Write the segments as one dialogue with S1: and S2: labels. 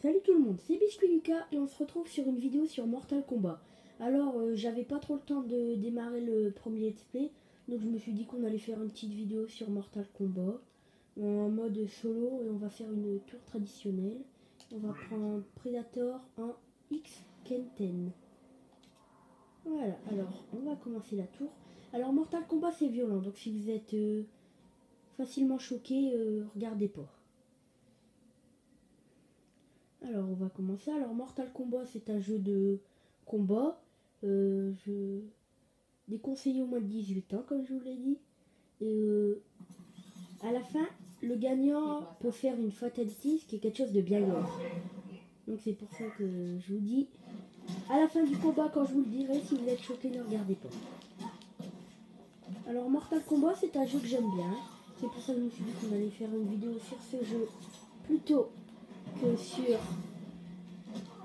S1: Salut tout le monde, c'est Biscuit Lucas et on se retrouve sur une vidéo sur Mortal Kombat. Alors j'avais pas trop le temps de démarrer le premier let's play, donc je me suis dit qu'on allait faire une petite vidéo sur Mortal Kombat en mode solo et on va faire une tour traditionnelle. On va prendre Predator en X Kenten. Voilà, alors on va commencer la tour. Alors Mortal Kombat c'est violent, donc si vous êtes facilement choqué, regardez pas. Alors on va commencer. Alors Mortal Kombat c'est un jeu de combat. Je déconseille au moins de 18 ans comme je vous l'ai dit. Et à la fin, le gagnant peut faire une fatality, ce qui est quelque chose de bien gore. Donc c'est pour ça que je vous dis, à la fin du combat, quand je vous le dirai, si vous êtes choqué, ne regardez pas. Alors Mortal Kombat c'est un jeu que j'aime bien. C'est pour ça que je me suis dit qu'on allait faire une vidéo sur ce jeu plutôt que sur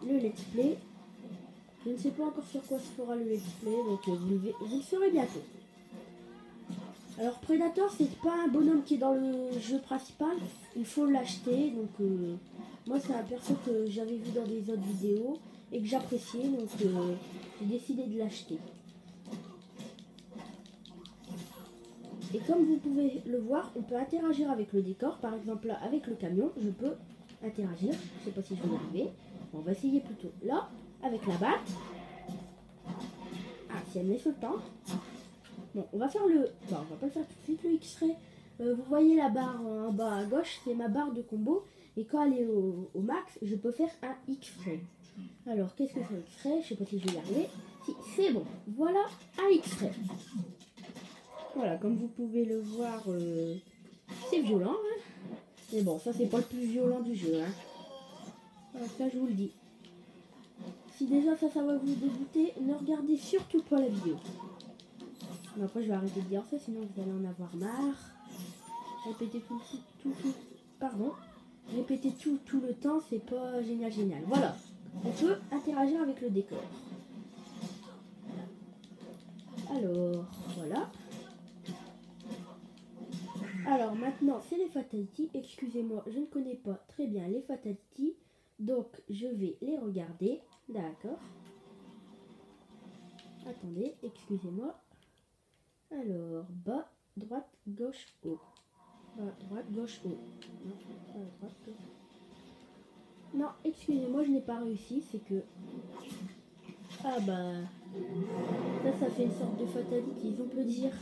S1: le let's play. Je ne sais pas encore sur quoi se fera le let's play, donc vous le saurez bientôt. Alors Predator c'est pas un bonhomme qui est dans le jeu principal, il faut l'acheter. Donc moi c'est un perso que j'avais vu dans des autres vidéos et que j'appréciais, donc j'ai décidé de l'acheter. Et comme vous pouvez le voir, on peut interagir avec le décor. Par exemple là avec le camion, je peux interagir. Je sais pas si je vais y arriver. On va essayer plutôt là avec la batte. Ah, si elle me laisse le temps. Bon, on va faire le... Bon, on va pas le faire tout de suite, le X-ray. Vous voyez la barre en bas à gauche, c'est ma barre de combo. Et quand elle est au max, je peux faire un X-ray. Alors, qu'est-ce que c'est un X-ray? Je sais pas si je vais y arriver. Si, c'est bon. Voilà un X-ray. Voilà, comme vous pouvez le voir, c'est violent. Hein, mais bon, ça, c'est pas le plus violent du jeu. Hein. Voilà, ça, je vous le dis. Si déjà ça va vous dégoûter, ne regardez surtout pas la vidéo. Mais après je vais arrêter de dire ça, sinon vous allez en avoir marre. Répéter répéter tout le temps, c'est pas génial. Voilà, on peut interagir avec le décor. Alors, voilà. Alors maintenant, c'est les fatalities. Excusez-moi, je ne connais pas très bien les fatalities. Donc, je vais les regarder. D'accord. Attendez, excusez-moi. Alors, bas, droite, gauche, haut. Bas, droite, gauche, haut. Non, bas, droite, gauche. Non, excusez-moi, je n'ai pas réussi. C'est que... Ah bah... Ça fait une sorte de fatality, on peut dire.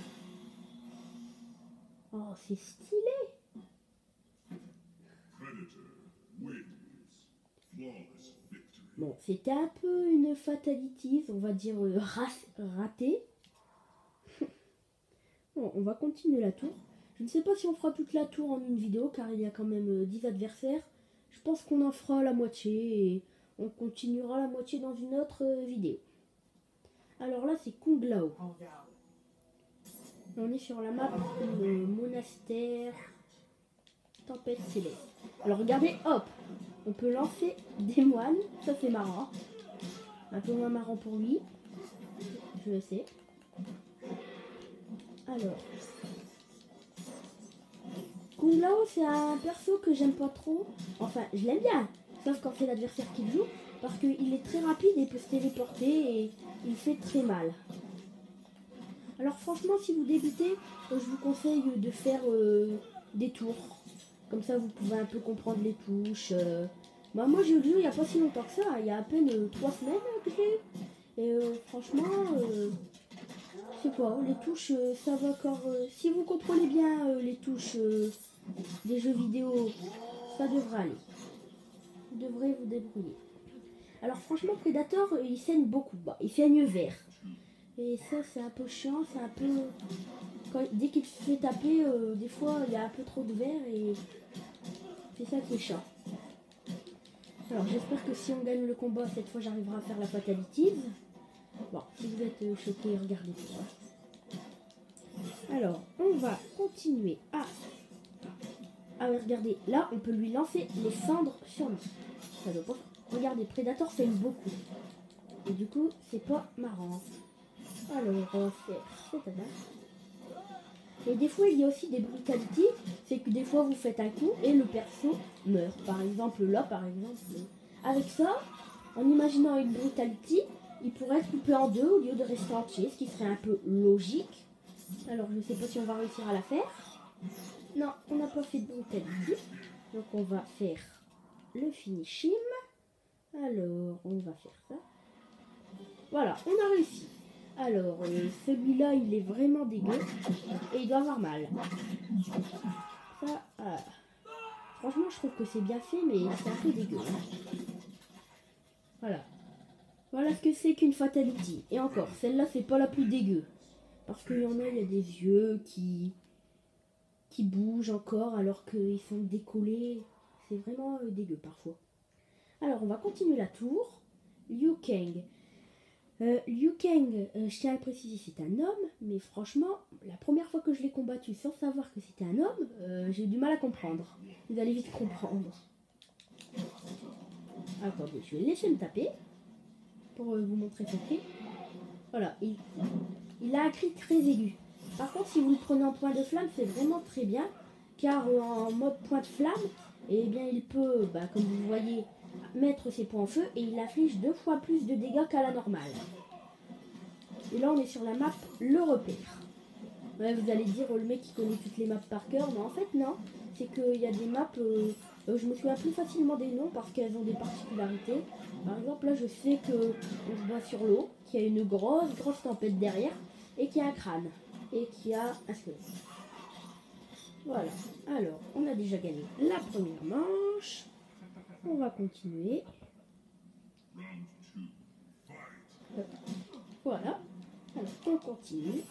S1: Oh, c'est stylé. Bon, c'était un peu une fatality, on va dire ratée. Bon, on va continuer la tour. Je ne sais pas si on fera toute la tour en une vidéo, car il y a quand même 10 adversaires. Je pense qu'on en fera la moitié, et on continuera la moitié dans une autre vidéo. Alors là, c'est Kung Lao. On est sur la map monastère tempête céleste. Alors regardez, hop, on peut lancer des moines, ça c'est marrant. Un peu moins marrant pour lui, je le sais. Alors, Kung Lao c'est un perso que j'aime pas trop. Enfin, je l'aime bien, sauf quand c'est l'adversaire qui le joue, parce qu'il est très rapide et peut se téléporter et il fait très mal. Alors franchement, si vous débutez, je vous conseille de faire des tours. Comme ça, vous pouvez un peu comprendre les touches. Bah, moi, j'ai joué il n'y a pas si longtemps que ça. Il y a à peine 3 semaines que j'ai. Et franchement, je sais pas, les touches, ça va encore... si vous comprenez bien les touches des jeux vidéo, ça devrait aller. Vous devrez vous débrouiller. Alors franchement, Predator, il saigne beaucoup. Bah, il saigne vert. Et ça, c'est un peu chiant, c'est un peu... dès qu'il se fait taper, des fois, il y a un peu trop de verre et c'est ça qui est chiant. Alors, j'espère que si on gagne le combat, cette fois, j'arriverai à faire la fatality. Bon, si vous êtes choqués, regardez ça. Alors, on va continuer à... Ah, regardez, là, on peut lui lancer les cendres sur lui. Ça doit pas... Regardez, Predator saigne beaucoup. Et du coup, c'est pas marrant. Alors, on va faire cette attaque. Et des fois, il y a aussi des brutalités. C'est que des fois, vous faites un coup et le perso meurt. Par exemple, là, avec ça, en imaginant une brutality, il pourrait être coupé en deux au lieu de rester entier, ce qui serait un peu logique. Alors je ne sais pas si on va réussir à la faire. Non, on n'a pas fait de brutality. Donc on va faire le finish him. Alors on va faire ça. Voilà, on a réussi. Alors celui-là il est vraiment dégueu et il doit avoir mal. Ça, franchement je trouve que c'est bien fait mais c'est un peu dégueu. Voilà. Voilà ce que c'est qu'une fatality. Et encore, celle-là c'est pas la plus dégueu. Parce qu'il y en a, il y a des yeux qui bougent encore alors qu'ils sont décollés. C'est vraiment dégueu parfois. Alors on va continuer la tour. Liu Kang. Liu Kang, je tiens à le préciser, c'est un homme, mais franchement, la première fois que je l'ai combattu sans savoir que c'était un homme, j'ai eu du mal à comprendre. Vous allez vite comprendre. Attendez, je vais laisser me taper pour vous montrer son cri. Voilà, il a un cri très aigu. Par contre, si vous le prenez en point de flamme, c'est vraiment très bien, car en mode point de flamme, eh bien, il peut, comme vous voyez, mettre ses points en feu et il affiche 2 fois plus de dégâts qu'à la normale. Et là, on est sur la map Le Repère. Ouais, vous allez dire, le mec qui connaît toutes les maps par cœur, mais en fait, non. C'est qu'il y a des maps, je me souviens plus facilement des noms parce qu'elles ont des particularités. Par exemple, là, je sais qu'on se bat sur l'eau, qu'il y a une grosse tempête derrière, et qu'il y a un crâne, et qu'il y a un squelette. Voilà. Alors, on a déjà gagné la première manche. On va continuer. Voilà. Alors, on continue.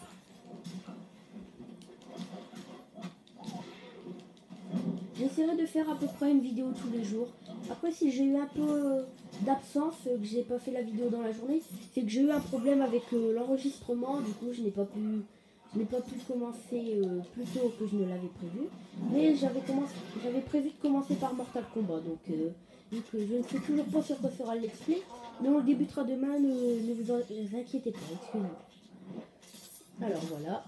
S1: J'essaierai de faire à peu près une vidéo tous les jours. Après, si j'ai eu un peu d'absence, que j'ai pas fait la vidéo dans la journée, c'est que j'ai eu un problème avec l'enregistrement. Du coup, je n'ai pas pu commencer plus tôt que je ne l'avais prévu. Mais j'avais prévu de commencer par Mortal Kombat. Donc, vu que je ne sais toujours pas sur quoi sera le let's play, mais on le débutera demain, ne vous inquiétez pas, excusez-moi. Alors voilà.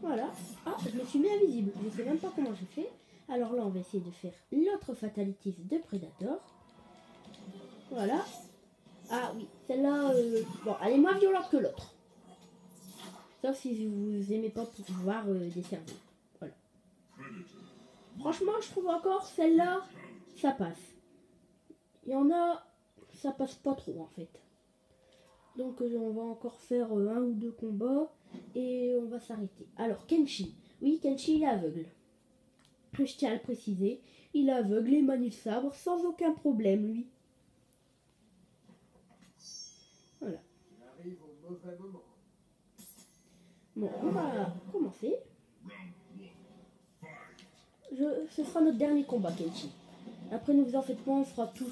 S1: Voilà. Ah, je me suis mis invisible. Je ne sais même pas comment j'ai fait. Alors là, on va essayer de faire l'autre Fatalities de Predator. Voilà. Ah oui, celle-là, bon, elle est moins violente que l'autre. Sauf si vous aimez pas pouvoir des cerveaux. Voilà. Franchement, je trouve encore celle-là, ça passe. Il y en a, ça passe pas trop en fait. Donc on va encore faire 1 ou 2 combats et on va s'arrêter. Alors Kenshi, oui Kenshi il est aveugle. Je tiens à le préciser, il est aveugle et manie le sabre sans aucun problème lui. Voilà.
S2: Il arrive au mauvais moment.
S1: Bon, on va commencer. Ce sera notre dernier combat Kenshi. Après ne vous en faites pas, on fera tout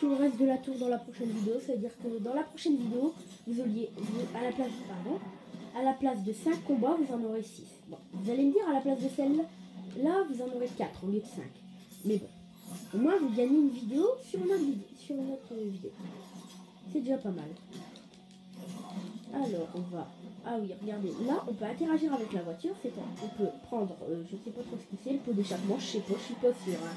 S1: le reste de la tour dans la prochaine vidéo. C'est-à-dire que dans la prochaine vidéo, à la place de 5 combats, vous en aurez 6. Bon, vous allez me dire, à la place de celle-là, vous en aurez 4 au lieu de 5. Mais bon, au moins vous gagnez une vidéo sur une autre vidéo. C'est déjà pas mal. Alors, on va... Ah oui, regardez, là, on peut interagir avec la voiture. On peut prendre, je sais pas trop ce que c'est, le pot d'échappement, je suis pas sûre. Hein.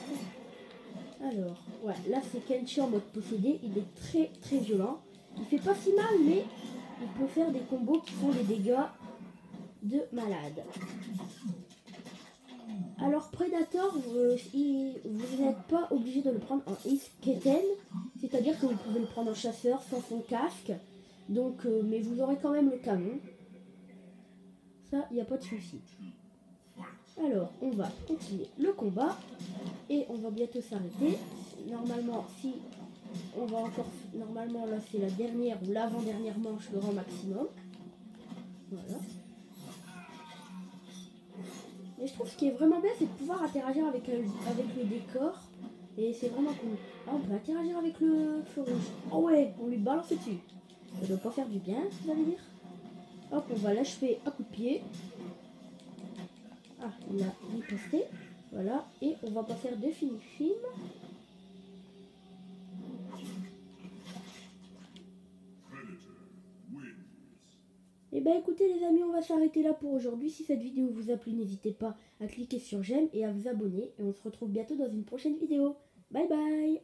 S1: Alors, ouais, là c'est Kenshi en mode possédé, il est très très violent. Il fait pas si mal, mais il peut faire des combos qui font des dégâts de malade. Alors Predator, vous n'êtes pas obligé de le prendre en Isketen, c'est-à-dire que vous pouvez le prendre en chasseur sans son casque. Donc, mais vous aurez quand même le canon. Ça, il n'y a pas de souci. Alors, on va continuer le combat et on va bientôt s'arrêter. Normalement, normalement là c'est la dernière ou l'avant-dernière manche, le rang maximum. Voilà. Et je trouve ce qui est vraiment bien, c'est de pouvoir interagir avec le décor. Et c'est vraiment cool. Ah, on peut interagir avec le feu rouge. Oh ouais, on lui balance dessus. Ça doit pas faire du bien, vous allez dire. Hop, on va l'achever à coup de pied. Ah, il a riposté. Voilà. Et on va pas faire de finish. Et Et ben écoutez les amis, on va s'arrêter là pour aujourd'hui. Si cette vidéo vous a plu, n'hésitez pas à cliquer sur j'aime et à vous abonner. Et on se retrouve bientôt dans une prochaine vidéo. Bye bye.